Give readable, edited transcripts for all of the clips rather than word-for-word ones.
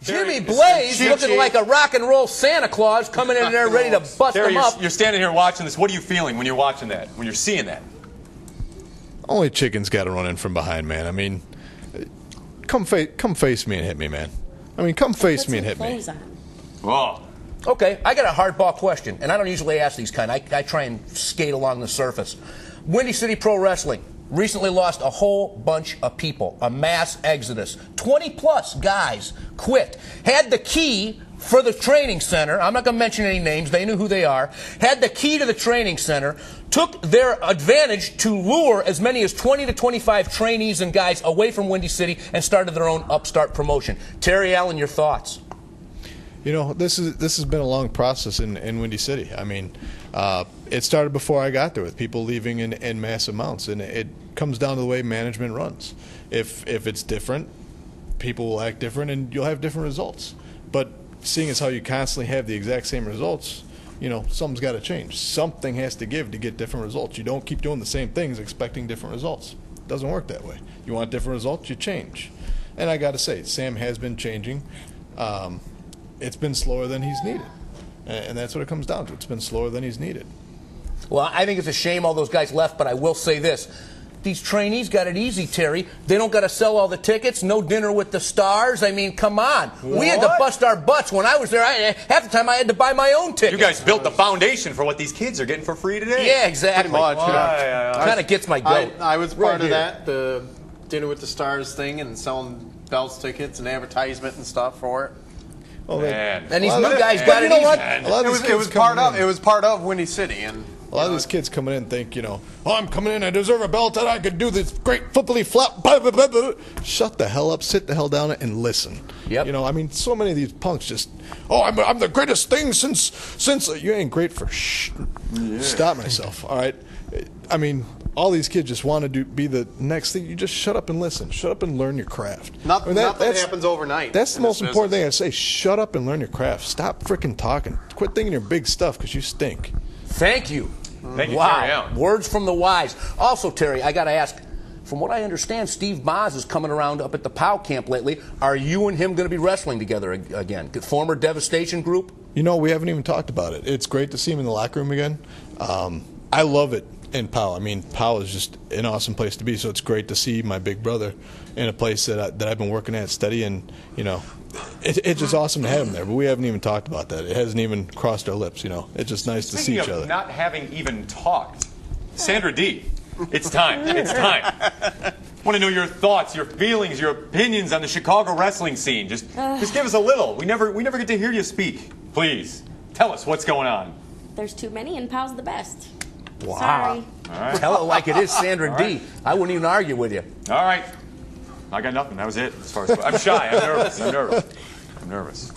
Jimmy Blaze looking like a rock and roll Santa Claus coming in there ready to bust Terry, them up. You're standing here watching this. What are you feeling when you're watching that, when you're seeing that? Only chicken's got to run in from behind, man. I mean, come face me and hit me, man. I mean, come face me and hit me. Oh. Okay, I got a hardball question, and I don't usually ask these kind. I try and skate along the surface. Windy City Pro Wrestling recently lost a whole bunch of people, a mass exodus. 20-plus guys quit. Had the key for the training center. I'm not going to mention any names. They knew who they are. Had the key to the training center. Took their advantage to lure as many as 20 to 25 trainees and guys away from Windy City and started their own upstart promotion. Terry Allen, your thoughts? You know, this has been a long process in Windy City. I mean, it started before I got there with people leaving in mass amounts, and it comes down to the way management runs. If it's different, people will act different, and you'll have different results. But seeing as how you constantly have the exact same results, you know, something's got to change. Something has to give to get different results. You don't keep doing the same things expecting different results. It doesn't work that way. You want different results, you change. And I got to say, Sam has been changing. It's been slower than he's needed. And that's what it comes down to. It's been slower than he's needed. Well, I think it's a shame all those guys left, but I will say this. These trainees got it easy, Terry. They don't got to sell all the tickets, no dinner with the stars. I mean, come on. What? We had to bust our butts. When I was there, half the time I had to buy my own ticket. You guys built the foundation for what these kids are getting for free today. Yeah, exactly. Pretty much. Kind of gets my goat. I was part of that, the dinner with the stars thing, and selling Bell's tickets and advertisement and stuff for it. Oh, man. And these new guys got it easy. It was part of Windy City, and a lot of these kids coming in think, you know, oh, I'm coming in, I deserve a belt, and I could do this great flippity flop. Blah, blah, blah, blah. Shut the hell up, sit the hell down, and listen. Yep. You know, I mean, so many of these punks just, oh, I'm the greatest thing since you ain't great for Stop myself. All right. I mean, all these kids just want to be the next thing. You just shut up and listen. Shut up and learn your craft. Nothing happens overnight. That's the most important thing I say. Shut up and learn your craft. Stop freaking talking. Quit thinking you're big stuff because you stink. Thank you. Thank you, wow. Terry Allen. Words from the wise. Also, Terry, I got to ask, from what I understand, Steve Boz is coming around up at the POW camp lately. Are you and him going to be wrestling together again? Former Devastation group? You know, we haven't even talked about it. It's great to see him in the locker room again. I love it in POW. I mean, POW is just an awesome place to be, so it's great to see my big brother in a place that I've been working at steady, and, you know, it's just awesome to have him there, but we haven't even talked about that. It hasn't even crossed our lips, you know. It's just nice to see each other. Not having even talked, Sandra D, it's time. It's time. I want to know your thoughts, your feelings, your opinions on the Chicago wrestling scene. Just give us a little. We never get to hear you speak. Please, tell us what's going on. There's too many, and POW's the best. Wow. Sorry. All right. Tell it like it is, Sandra All D. right. I wouldn't even argue with you. All right. I got nothing. That was it. As far as I'm shy. I'm nervous.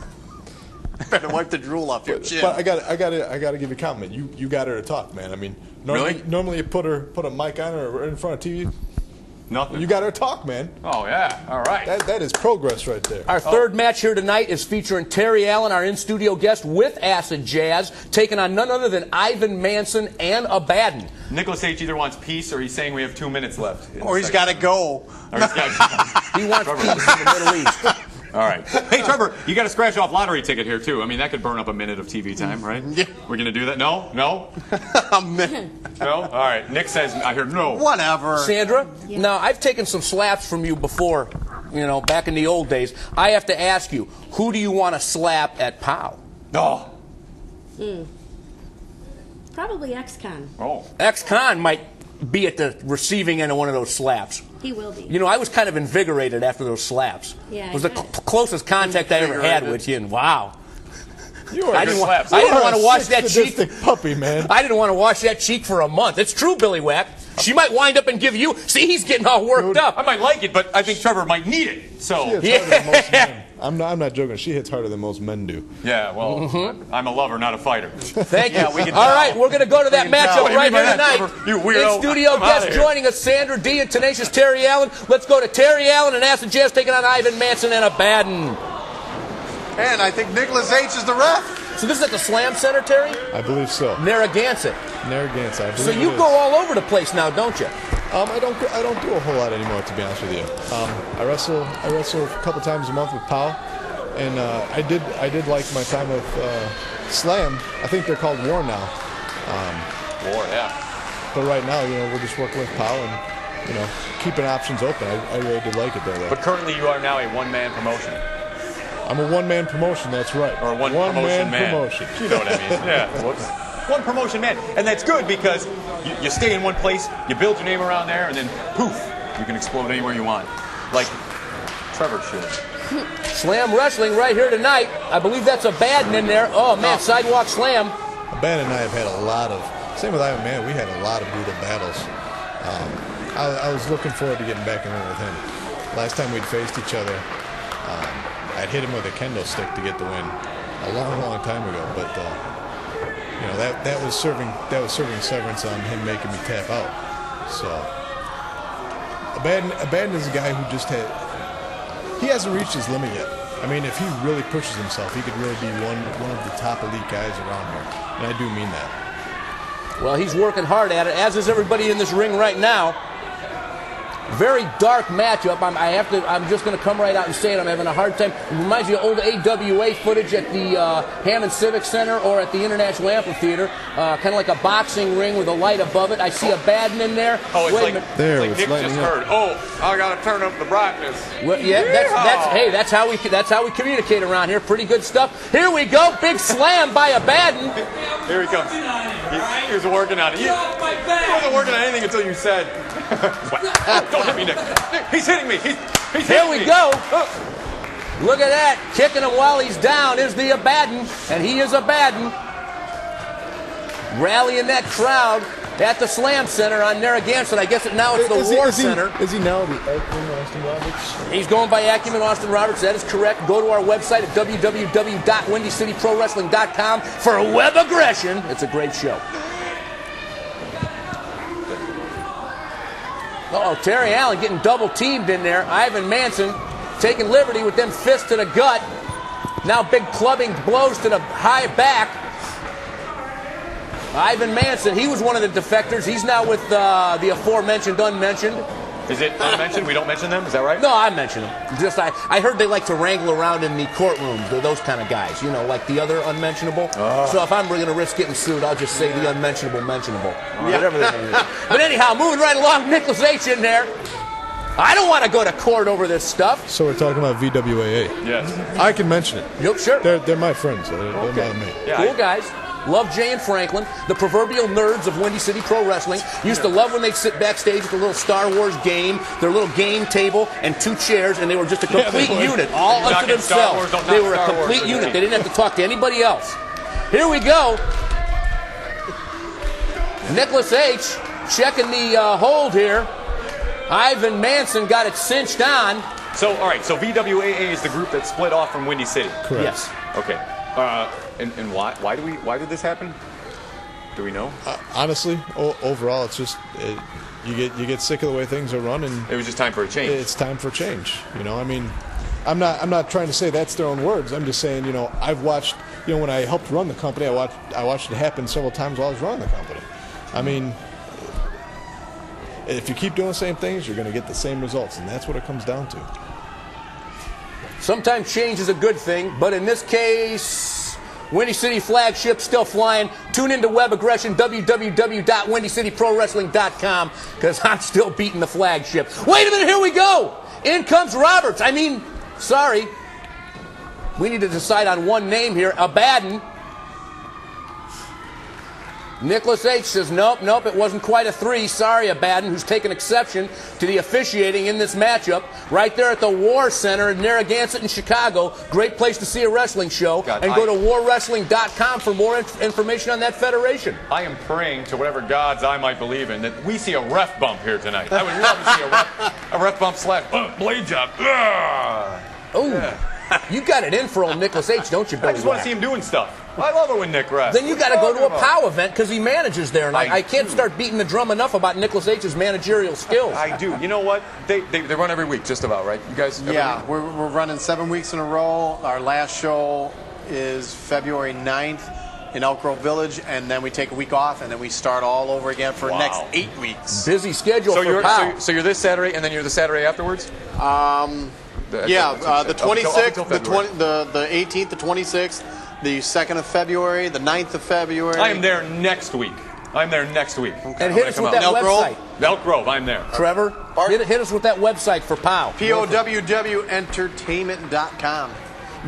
Better wipe the drool off your chin. But I got to give you a compliment. You got her to talk, man. I mean, normally you put a mic on her in front of TV. Nothing. You got her to talk, man. Oh yeah. All right. That is progress right there. Our third match here tonight is featuring Terry Allen, our in-studio guest, with Acid Jazz, taking on none other than Ivan Manson and Abadan. Nicholas H. either wants peace or he's saying we have 2 minutes left. Or he's got to go. Or he's got He wants peace in the Middle East. All right. Hey, Trevor, you got a scratch-off lottery ticket here, too. I mean, that could burn up a minute of TV time, right? Yeah. We're going to do that? No? No? A minute. No? All right. Nick says, I hear no. Whatever. Sandra, now I've taken some slaps from you before, you know, back in the old days. I have to ask you, who do you want to slap at POW? Oh. Probably ex-con. Oh. Ex-con might be at the receiving end of one of those slaps. He will be. You know, I was kind of invigorated after those slaps. Yeah, it was the closest contact I ever had with you, and wow. I didn't want to wash that cheek. Puppy, man. I didn't want to wash that cheek for a month. It's true, Billy Whack. She might wind up and give you. See, he's getting all worked up. I might like it, but I think Trevor might need it. So She hits harder than most men. I'm not joking. She hits harder than most men do. yeah, well, I'm a lover, not a fighter. Thank you. we can All tell. right, we're going to go to that matchup What do you right mean by here that, tonight. Trevor? You weirdo. In-studio I'm outta guest here. joining us, Sandra D and Tenacious Terry Allen. Let's go to Terry Allen and Acid Jazz taking on Ivan Manson and Abadan. And I think Nicholas H. is the ref. So this is at the Slam Center, Terry? I believe so. Narragansett. Narragansett, I believe So you it go is. all over the place now, don't you? I don't do a whole lot anymore, to be honest with you. I wrestle a couple times a month with POW, And I did like my time with Slam. I think they're called War now. War, yeah. But right now, we're just working with Powell and, keeping options open. I really did like it there, though. But currently you are now a one-man promotion. I'm a one-man promotion, that's right. Or one promotion man. Promotion. You know what I mean? Yeah. Whoops. One promotion man. And that's good because you stay in one place, you build your name around there, and then poof, you can explode anywhere you want. Like Trevor should. Slam Wrestling right here tonight. I believe that's Abadan in there. Oh, man, Sidewalk Slam. Abadan and I have had a lot of, same with Ivan Man, we had a lot of brutal battles. I was looking forward to getting back in there with him. Last time we'd faced each other, I'd hit him with a kendo stick to get the win a long, long time ago. But that was serving severance on him making me tap out. So Abadan is a guy who he hasn't reached his limit yet. I mean, if he really pushes himself, he could really be one of the top elite guys around here, and I do mean that. Well, he's working hard at it, as is everybody in this ring right now. Very dark matchup. I'm just going to come right out and say it. I'm having a hard time. It reminds me of old AWA footage at the Hammond Civic Center or at the International Amphitheater. Kind of like a boxing ring with a light above it. I see Abadan in there. Oh, it's like it's Nick just heard. Oh, I got to turn up the brightness. Well, yeah, that's how we communicate around here. Pretty good stuff. Here we go. Big slam by Abadan. Here he comes. He was working on it. He wasn't working on anything until you said. Don't hit me, Nick. He's hitting me. He's Here hitting we me. go. Look at that. Kicking him while he's down is the Abadan, and he is Abadan. Rallying that crowd at the Slam Center on Narragansett. I guess now it's the War Center. Is he now the Acumen Austin Roberts? He's going by Acumen Austin Roberts. That is correct. Go to our website at www.windycityprowrestling.com for Web Aggression. It's a great show. Uh-oh, Terry Allen getting double teamed in there. Ivan Manson taking liberty with them fists to the gut. Now big clubbing blows to the high back. Ivan Manson, he was one of the defectors. He's now with the aforementioned unmentioned. Is it unmentioned? We don't mention them? Is that right? No, I mention them. Just I heard they like to wrangle around in the courtrooms. They're those kind of guys, like the other unmentionable. So if I'm going to risk getting sued, I'll just say the unmentionable mentionable. Whatever their name is. But anyhow, moving right along, Nicholas H. in there. I don't want to go to court over this stuff. So we're talking about VWAA. Yes. I can mention it. Yep, sure. They're my friends. They're not me. Yeah, Cool guys. Love Jay and Franklin, the proverbial nerds of Windy City Pro Wrestling. Used to love when they'd sit backstage at the little Star Wars game, their little game table, and two chairs, and they were just a complete unit, all unto themselves. They were a complete unit. They didn't have to talk to anybody else. Here we go. Nicholas H. checking the hold here. Ivan Manson got it cinched on. So, all right, so VWAA is the group that split off from Windy City. Correct. Yes. Okay. And why did this happen? Do we know? Honestly, overall, it's just you get sick of the way things are run, and It was just time for a change. it's time for change. I mean, I'm not trying to say that's their own words. I'm just saying, I've watched, when I helped run the company, I watched it happen several times while I was running the company. I mean, if you keep doing the same things, you're going to get the same results, and that's what it comes down to. Sometimes change is a good thing, but in this case, Windy City flagship still flying. Tune into Web Aggression, www.windycityprowrestling.com, because I'm still beating the flagship. Wait a minute, here we go. In comes Roberts. Sorry. We need to decide on one name here. Abadan. Nicholas H. says, nope, it wasn't quite a 3. Sorry, Abadan, who's taken exception to the officiating in this matchup. Right there at the War Center in Narragansett in Chicago. Great place to see a wrestling show. Go to warwrestling.com for more information on that federation. I am praying to whatever gods I might believe in that we see a ref bump here tonight. I would love to see a ref bump / blade job. Oh, you got it in for old Nicholas H., don't you, Billy I just want to Whack? see him doing stuff. I love it when Nick refs. Then you got to go to a POW event because he manages there, and I can't start beating the drum enough about Nicholas H.'s managerial skills. I do. You know what? They run every week, just about, right? You guys? Yeah, we're running 7 weeks in a row. Our last show is February 9th in Elk Grove Village, and then we take a week off, and then we start all over again for the next 8 weeks. Busy schedule for POW. So you're this Saturday, and then you're the Saturday afterwards? Yeah, the 26th, Up until February. the 18th, the 26th, the 2nd of February, the 9th of February. I am there next week. I'm there next week. And hit us with that Elk Grove? website. Elk Grove, I'm there. Trevor, hit us with that website for POW. POWWentertainment.com.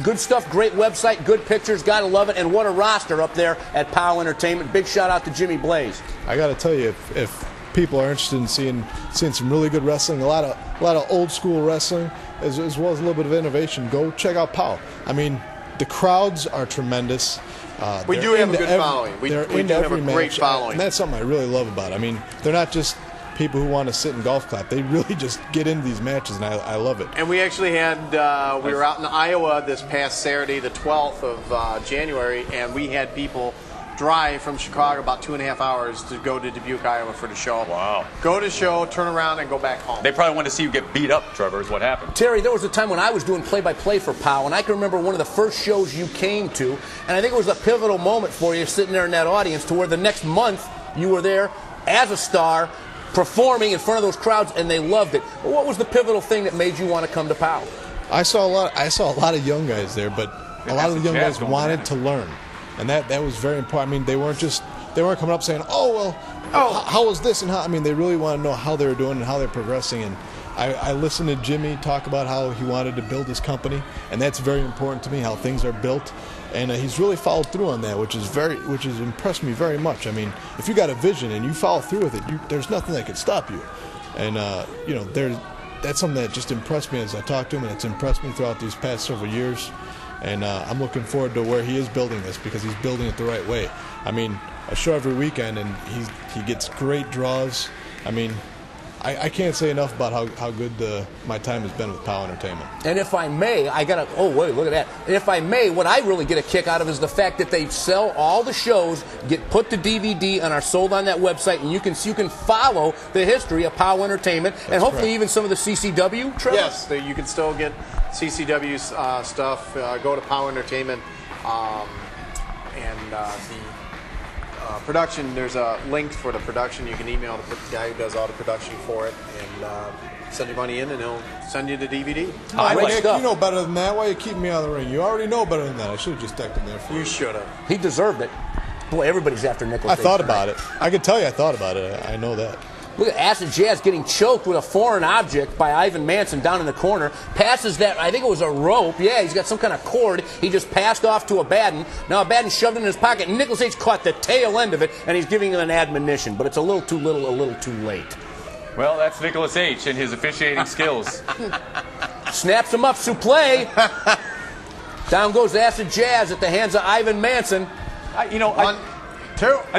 Good stuff, great website, good pictures, gotta love it, and what a roster up there at POW Entertainment. Big shout out to Jimmy Blaze. I got to tell you, if people are interested in seeing some really good wrestling, a lot of old school wrestling, as well as a little bit of innovation, go check out POW. I mean, the crowds are tremendous. We do have a good following. We do have a great following. And that's something I really love about it. I mean, they're not just people who want to sit and golf clap. They really just get into these matches, and I love it. And we actually had, we were out in Iowa this past Saturday, the 12th of January, and we had people drive from Chicago about 2.5 hours to go to Dubuque, Iowa for the show. Wow. Go to the show, turn around, and go back home. They probably wanted to see you get beat up, Trevor, is what happened. Terry, there was a time when I was doing play-by-play for POW, and I can remember one of the first shows you came to, and I think it was a pivotal moment for you sitting there in that audience to where the next month you were there as a star, performing in front of those crowds, and they loved it. But what was the pivotal thing that made you want to come to POW? I saw a lot of young guys there, but a lot of the young guys wanted to learn, and that was very important. I mean, they weren't coming up saying, how was this and how. I mean, they really want to know how they were doing and how they're progressing. And I listened to Jimmy talk about how he wanted to build his company, and that's very important to me, how things are built. And he's really followed through on that, which has impressed me very much. I mean, if you got a vision and you follow through with it, there's nothing that could stop you. And that's something that just impressed me as I talked to him, and it's impressed me throughout these past several years. And I'm looking forward to where he is building this, because he's building it the right way. I mean, a show every weekend, and he gets great draws. I mean, I can't say enough about how good my time has been with POW Entertainment. And if I may, look at that. And if I may, what I really get a kick out of is the fact that they sell all the shows, get put to DVD, and are sold on that website, and you can follow the history of POW Entertainment, and hopefully correct. Even some of the CCW, Trevor? Yes, you can still get CCW stuff. Go to POW Entertainment, and the production, there's a link for the production. You can email the guy who does all the production for it, and send your money in, and he'll send you the DVD. Nick, you know better than that. Why are you keeping me out of the ring? You already know better than that. I should have just decked him there for you. You should have. He deserved it. Boy, everybody's after Nicholas. I thought about it. I can tell you I thought about it. I know that. Look at Acid Jazz getting choked with a foreign object by Ivan Manson down in the corner. Passes that, I think it was a rope. Yeah, he's got some kind of cord. He just passed off to Abadan. Now Abadan shoved it in his pocket. Nicholas H. caught the tail end of it, and he's giving him an admonition. But it's a little too little, a little too late. Well, that's Nicholas H. and his officiating skills. Snaps him up, suplex. Down goes Acid Jazz at the hands of Ivan Manson. I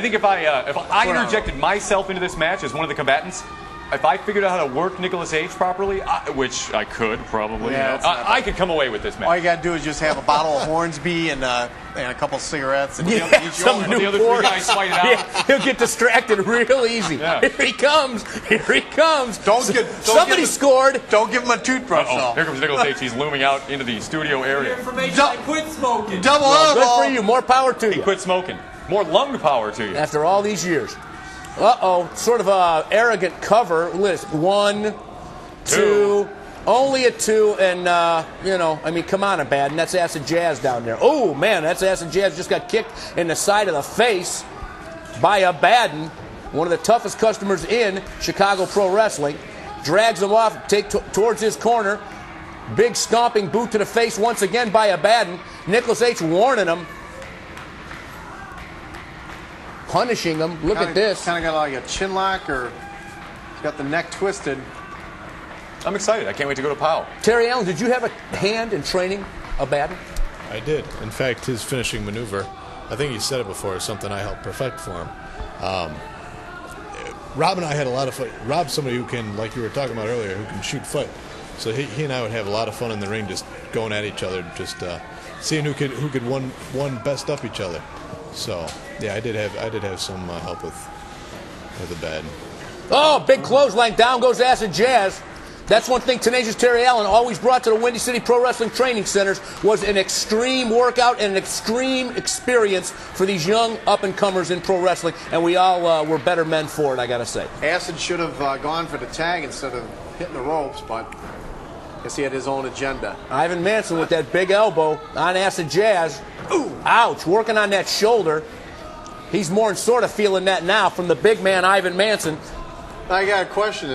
think if I interjected myself into this match as one of the combatants, if I figured out how to work Nicholas H. properly, which I could probably, I could come away with this match. All you got to do is just have a bottle of Hornsby and a couple cigarettes. And Some the other three guys fight it out. Yeah, he'll get distracted real easy. Yeah. Here he comes. Here he comes. Somebody scored. Don't give him a toothbrush, though. Here comes Nicholas H. He's looming out into the studio area. I quit smoking. Double Well, elbow. good for you. More power to He you. quit smoking. More lung power to you. After all these years. Uh-oh. Sort of a arrogant cover list. 1, 2. Only a 2. And, come on, Abadan. That's Acid Jazz down there. Oh, man, that's Acid Jazz. Just got kicked in the side of the face by Abadan, one of the toughest customers in Chicago Pro Wrestling. Drags him off, towards his corner. Big stomping boot to the face once again by Abadan. Nicholas H. warning him. Punishing him. Look at this. Kind of got like a chin lock, or he's got the neck twisted. I'm excited. I can't wait to go to POW. Terry Allen, did you have a hand in training Abadan? I did. In fact, his finishing maneuver, I think he said it before, is something I helped perfect for him. Rob and I had a lot of fun. Rob's somebody who can, like you were talking about earlier, who can shoot fight. So he and I would have a lot of fun in the ring, just going at each other, just seeing who could one best up each other. So yeah, I did have some help with Abadan. Oh, big clothesline. Down goes Acid Jazz. That's one thing Tenacious Terry Allen always brought to the Windy City Pro Wrestling Training Centers, was an extreme workout and an extreme experience for these young up-and-comers in pro wrestling, and we all were better men for it, I got to say. Acid should have gone for the tag instead of hitting the ropes, but Guess he had his own agenda. Ivan Manson with that big elbow on Acid Jazz. Ooh, ouch, working on that shoulder. He's more than sort of feeling that now from the big man, Ivan Manson. I got a question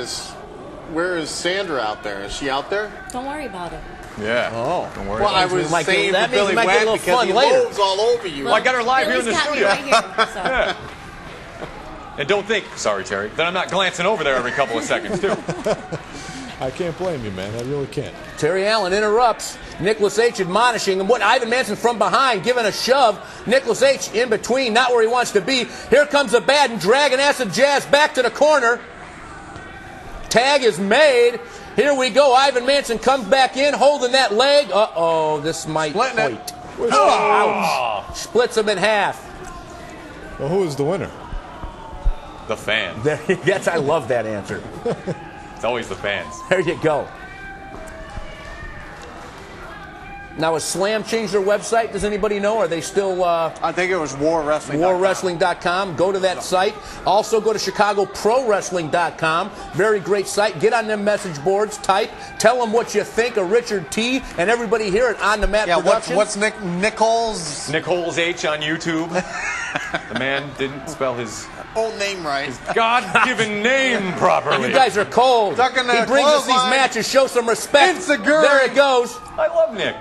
where is Sandra out there? Is she out there? Don't worry about it. Yeah. Oh. Don't worry. Well, I was Like, saying that for means Billy we might get a Whack little because fun he later. loads all over you. Well, I got her live here in the Billy's got me studio. right here, so. Yeah. And don't think, sorry, Terry, that I'm not glancing over there every couple of seconds, too. I can't blame you, man. I really can't. Terry Allen interrupts. Nicholas H. admonishing him. What Ivan Manson from behind, giving a shove. Nicholas H. in between, not where he wants to be. Here comes Abadan, dragging Acid Jazz back to the corner. Tag is made. Here we go. Ivan Manson comes back in, holding that leg. Uh-oh, this might fight. Ouch. Splits him in half. Well, who is the winner? The fans. Yes, I love that answer. It's always the fans. There you go. Now, has Slam changed their website? Does anybody know? Are they still... I think it was warwrestling.com. warwrestling.com. Go to that site. Also, go to chicagoprowrestling.com. Very great site. Get on them message boards. Type. Tell them what you think of Ritchard T. and everybody here at On The Mat Productions. What's Nichols' Nichols H on YouTube. The man didn't spell his own name right? God-given name properly. You guys are cold. Duck in the He brings us these clothesline. matches. Show some respect. It's a girl. There it goes. I love Nick.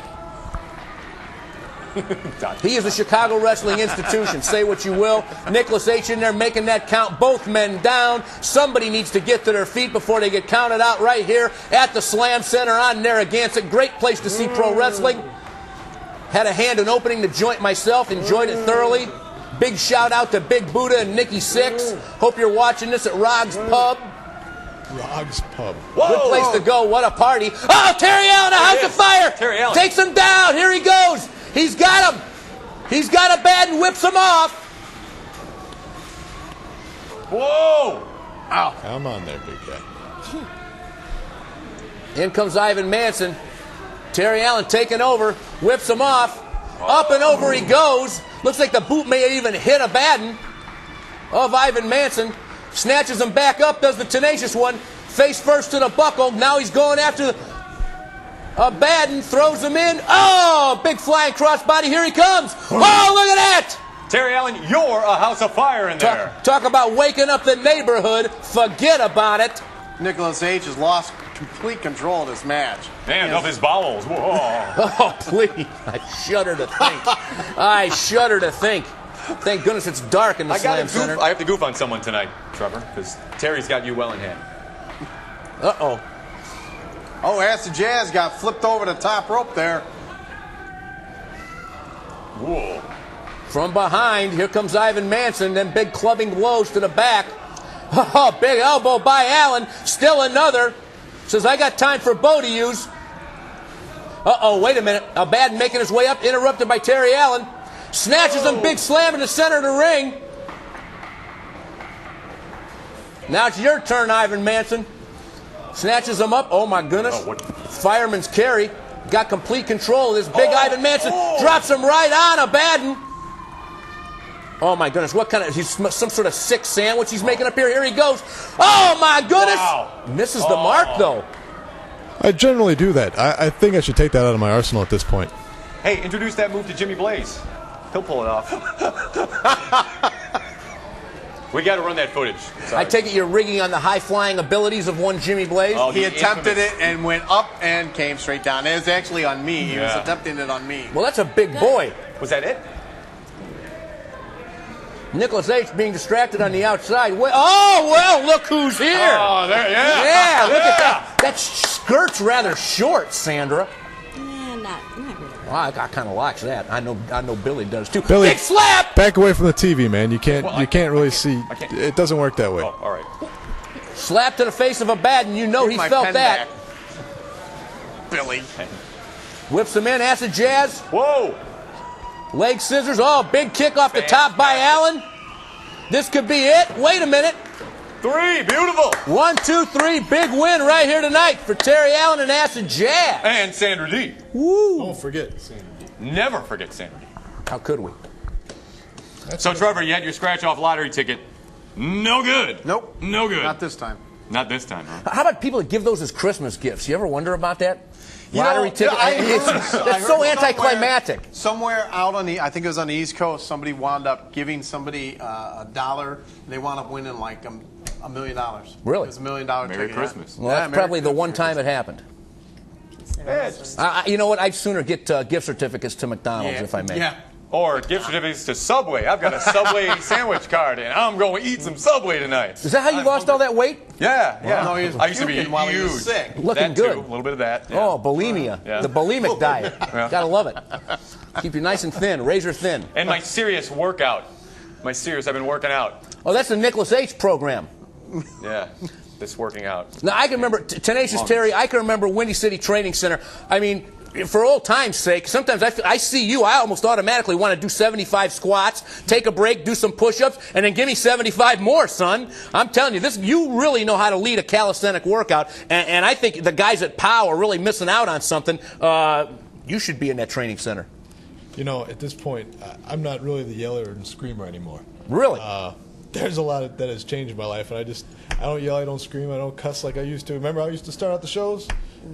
He is a Chicago wrestling institution. Say what you will. Nicholas H. in there making that count. Both men down. Somebody needs to get to their feet before they get counted out right here at the Slam Center on Narragansett. Great place to see pro wrestling. Had a hand in opening the joint myself. Enjoyed it thoroughly. Big shout out to Big Buddha and Nikki Six. Hope you're watching this at Rog's Pub. Rog's Pub. Whoa. Good place to go. What a party. Oh, Terry Allen, a house of fire. Terry Allen. Takes him down. Here he goes. He's got him. He's got Abadan, whips him off. Whoa. Ow. Come on there, big guy. In comes Ivan Manson. Terry Allen taking over. Whips him off. Up and over he goes. Looks like the boot may have even hit Abadan of Ivan Manson. Snatches him back up. Does the tenacious one. Face first to the buckle. Now he's going after Abadan, throws him in. Oh, big flying crossbody. Here he comes. Oh, look at that. Terry Allen, you're a house of fire in there. Talk about waking up the neighborhood. Forget about it. Nicholas H. has lost complete control of this match. And of his bowels. Whoa. Oh, please. I shudder to think. I shudder to think. Thank goodness it's dark in the Slam Center. I have to goof on someone tonight, Trevor, because Terry's got you well in hand. Uh-oh. Oh, Acid Jazz got flipped over the top rope there. Whoa. From behind, here comes Ivan Manson, then big clubbing blows to the back. Oh, big elbow by Allen. Still another. Says, I got time for both of yous. Uh-oh, wait a minute. Abadan making his way up, interrupted by Terry Allen. Snatches him, big slam in the center of the ring. Now it's your turn, Ivan Manson. Snatches him up. Oh, my goodness. Oh, what? Fireman's carry. Got complete control of this big Ivan Manson. Drops him right on Abadan. Oh, my goodness. What kind of... He's some sort of sick sandwich he's making up here. Here he goes. Oh, my goodness. Wow. Misses the mark, though. I generally do that. I think I should take that out of my arsenal at this point. Hey, introduce that move to Jimmy Blaze. He'll pull it off. We got to run that footage. Sorry. I take it you're rigging on the high-flying abilities of one Jimmy Blaze? Oh, He the attempted infamous- it and went up and came straight down. It was actually on me. He was Yeah. attempting it on me. Well, that's a big boy. Was that it? Nicholas H. being distracted on the outside. Oh, well, look who's here. Oh, there, yeah. Yeah, look at that. That skirt's rather short, Sandra. Not really. Well, I kind of likes that. I know Billy does too. Billy, Big slap! back away from the TV, man. You can't Well, you can't really see. I can't. It doesn't work that way. Oh, all right. Slap to the face of Abadan. You know he My felt pen that. back. Billy. Whips him in. Acid Jazz. Whoa. Leg scissors. Oh, big kick off the top by Allen. This could be it. Wait a minute. 3. Beautiful. 1, 2, 3. Big win right here tonight for Terry Allen and Acid Jazz. And Sandra D. Woo. Don't forget. Never forget Sandra D. How could we? So, Trevor, you had your scratch-off lottery ticket. No good. Nope. No good. Not this time. Not this time, huh? How about people that give those as Christmas gifts? You ever wonder about that? You know, Lottery ticket. I heard- That's I so heard anticlimactic. Somewhere out on I think it was on the East Coast, somebody wound up giving somebody $1. And they wound up winning like $1 million. Really? It was $1 million ticket. Merry yeah. Christmas. Well, Yeah, that's Merry probably the Christmas. one time it happened. You know what? I'd sooner get gift certificates to McDonald's, Yeah. if I may. Yeah. Or gift certificates to Subway. I've got a Subway sandwich card, and I'm going to eat some Subway tonight. Is that how you lost all that weight? Yeah, yeah. No, he was I used to be puking while he was huge. sick. Looking That good. Too, a little bit of that. Yeah. Oh, bulimia. Yeah. The bulimic diet. Yeah. Gotta love it. Keep you nice and thin, razor thin. And my serious workout. I've been working out. Oh, that's the Nicholas H. program. Yeah, this working out. Now, I can remember, Tenacious Terry, I can remember Windy City Training Center. I mean, for old time's sake, sometimes I see you, I almost automatically want to do 75 squats, take a break, do some push-ups, and then give me 75 more, son. I'm telling you, you really know how to lead a calisthenic workout, and I think the guys at POW are really missing out on something. You should be in that training center. You know, at this point, I'm not really the yeller and screamer anymore. Really? There's a lot that has changed in my life, and I don't yell, I don't scream, I don't cuss like I used to. Remember how I used to start out the shows?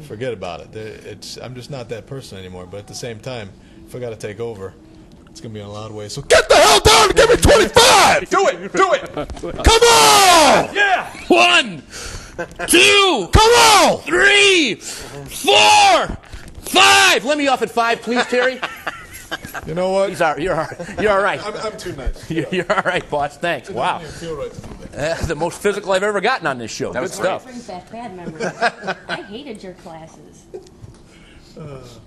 Forget about it. I'm just not that person anymore. But at the same time, if I got to take over, it's going to be in a loud way. So get the hell down and give me 25! Do it! Come on! Yeah! 1, 2, Come on! 3, 4, 5. Let me off at 5, please, Terry. You know what? You're all right. I'm too nice. You're all right, boss. Thanks. Wow. I feel right to do that. The most physical I've ever gotten on this show. Good was stuff. Brings back bad memories. I hated your classes.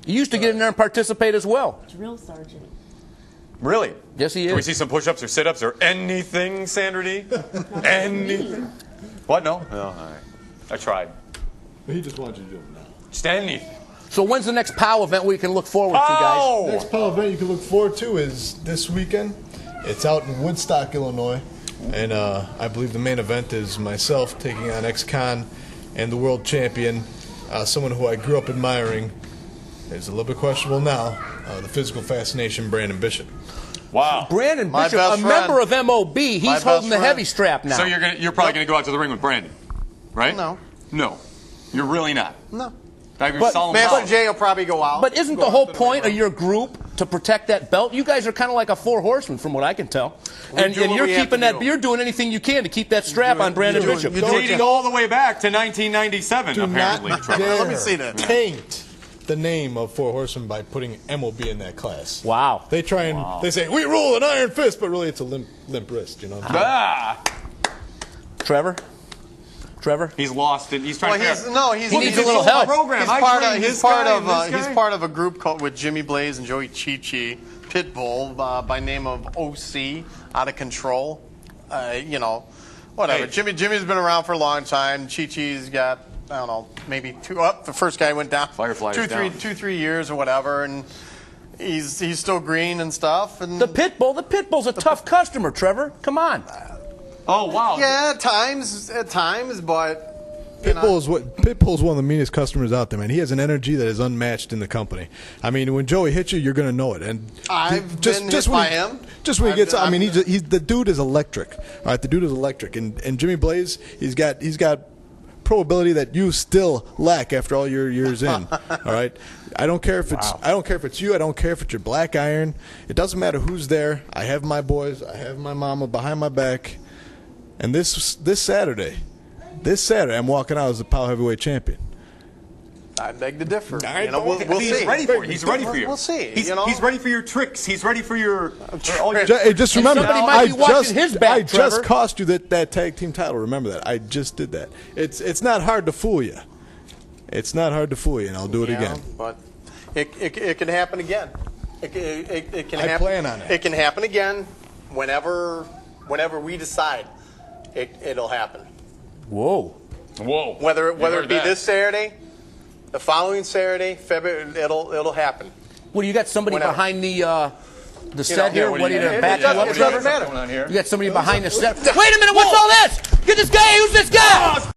You used to get in there and participate as well. Drill sergeant. Really? Yes, he Can we is. see some push-ups or sit-ups or anything, Sandra D? Anything? What? No? No, all right. I tried. He just wants you to do it now. Just anything. So when's the next POW event we can look forward to, guys? Oh! Next POW event you can look forward to is this weekend. It's out in Woodstock, Illinois. And I believe the main event is myself taking on ex-con and the world champion, someone who I grew up admiring. Is a little bit questionable now, the physical fascination, Brandon Bishop. Wow. Brandon My Bishop, best a member of MOB, he's My holding best the friend. heavy strap now. So you're probably going to go out to the ring with Brandon, right? No. No. You're really not. No. I have your But solemn Master vow. J will probably go out. But isn't the whole point of your group to protect that belt? You guys are kind of like a four horsemen, from what I can tell. And do what you're we have keeping to that. do. You're doing anything you can to keep that strap on Brandon you do it. Bishop. You do it. Dating all the way back to 1997, apparently. not Trevor. dare Let me see that. taint the name of Four Horsemen by putting MOB in that class. Wow. They try and they say we rule an iron fist, but really it's a limp wrist. You know. Ah! Trevor? He's lost it. He's trying Well, to he's figure no, out- he's He needs a little help. Program. He's I part trained of this guy and this guy. he's part of a group called with Jimmy Blaze and Joey Chi-Chi Pitbull by name of OC, Out of Control. You know, whatever. Hey. Jimmy's been around for a long time. Chi-Chi's got, I don't know, maybe two up. The first guy went down Firefly's 2-3 years or whatever, and he's still green and stuff. And The Pitbull's a tough customer, Trevor. Come on. Oh, wow. yeah, at times, but. You know. Pitbull's one of the meanest customers out there, man. He has an energy that is unmatched in the company. I mean, when Joey hits you, you're going to know it. And I've been hit by him. Just when he gets, I mean, I've- he's the dude is electric. All right, the dude is electric. And Jimmy Blaze, he's got pro ability that you still lack after all your years in. All right, I don't care if it's you. I don't care if it's your black iron. It doesn't matter who's there. I have my boys. I have my mama behind my back. And this Saturday, I'm walking out as the POW heavyweight champion. I beg to differ. right, You know, we'll He's see. ready for it. He's ready for you. We'll see. He's, you know? he's ready for your tricks. He's ready for your. all your Just remember, somebody might be watching his back, I Trevor. just cost you that tag team title. Remember that. I just did that. It's not hard to fool you. It's not hard to fool you, and I'll do it Yeah, again. But it can happen again. It can I happen. plan on it. It can happen again whenever we decide it'll happen. Whoa. Whoa. Whether You it heard be that. this Saturday, the following Saturday, February, it'll happen. What do you got? Somebody Whenever. behind the set know, here? yeah, What are you it to back you doesn't- up, it Trevor? doesn't matter. Going on here? You got somebody behind the set. Wait a minute! What's all this? Get this guy! Who's this guy?